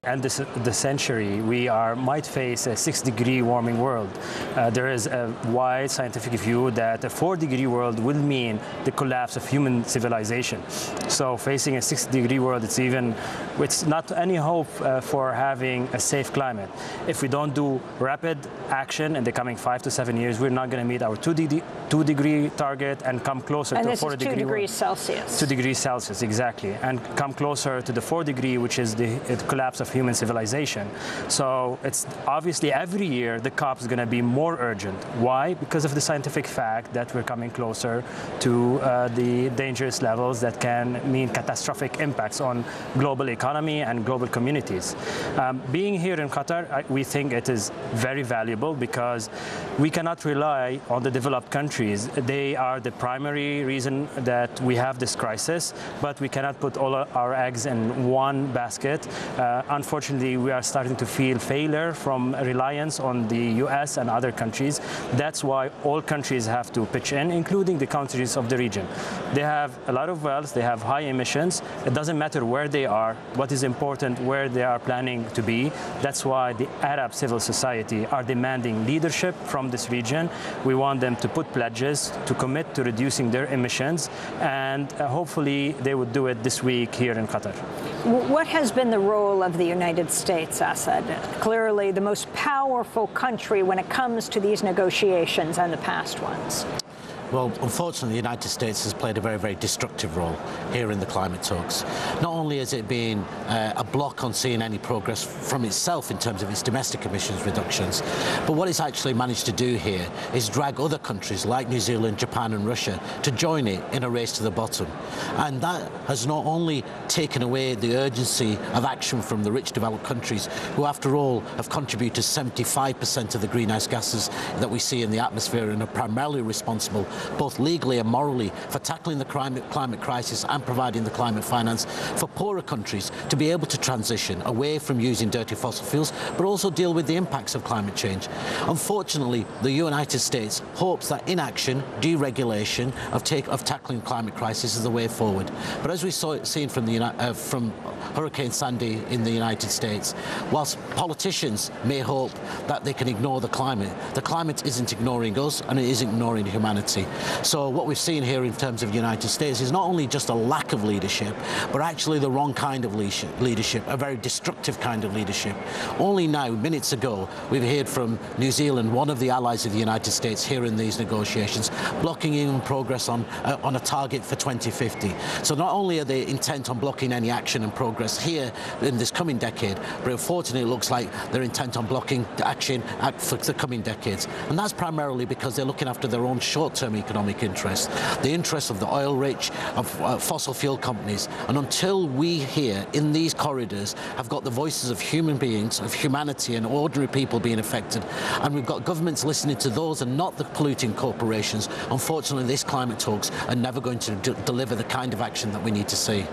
end the century, we might face a 6-degree warming world. There is a wide scientific view that a 4-degree world will mean the collapse of human civilization. So facing a 6-degree world, it's not any hope for having a safe climate. If we don't do rapid action in the coming 5 to 7 years, we're not going to meet our 2-degree target and come closer to a 4-degree. 2 degrees Celsius. 2 degrees Celsius, exactly, and come closer to the 4-degree, which is the collapse of human civilization. So it's obviously every year the COP is going to be more urgent. Why? Because of the scientific fact that we're coming closer to the dangerous levels that can mean catastrophic impacts on global economy and global communities. Being here in Qatar, we think it is very valuable because we cannot rely on the developed countries. They are the primary reason that we have this crisis, but we cannot put all our eggs in one basket. Unfortunately, we are starting to feel failure from reliance on the US and other countries. That's why all countries have to pitch in, including the countries of the region. They have a lot of wells, they have high emissions. It doesn't matter where they are. What is important, where they are planning to be. That's why the Arab civil society are demanding leadership from this region. We want them to put pledges, to commit to reducing their emissions, and hopefully they would do it this week here in Qatar. What has been the role of the United States, Asad? Clearly the most powerful country when it comes to these negotiations and the past ones. Well, unfortunately, the United States has played a very, very destructive role here in the climate talks. Not only has it been a block on seeing any progress from itself in terms of its domestic emissions reductions, but what it's actually managed to do here is drag other countries like New Zealand, Japan and Russia to join it in a race to the bottom. And that has not only taken away the urgency of action from the rich developed countries, who after all have contributed 75% of the greenhouse gases that we see in the atmosphere and are primarily responsible both legally and morally for tackling the climate crisis and providing the climate finance for poorer countries to be able to transition away from using dirty fossil fuels, but also deal with the impacts of climate change. Unfortunately, the United States hopes that inaction, deregulation of tackling climate crisis is the way forward. But as we seen from Hurricane Sandy in the United States, whilst politicians may hope that they can ignore the climate isn't ignoring us and it isn't ignoring humanity. So what we've seen here in terms of the United States is not only just a lack of leadership, but actually the wrong kind of leadership, a very destructive kind of leadership. Only now, minutes ago, we've heard from New Zealand, one of the allies of the United States here in these negotiations, blocking even progress on a target for 2050. So not only are they intent on blocking any action and progress here in this coming decade, but unfortunately it looks like they're intent on blocking action for the coming decades. And that's primarily because they're looking after their own short-term economic interests, the interests of the oil-rich, of fossil fuel companies. And until we here in these corridors have got the voices of human beings, of humanity and ordinary people being affected, and we've got governments listening to those and not the polluting corporations, unfortunately these climate talks are never going to deliver the kind of action that we need to see.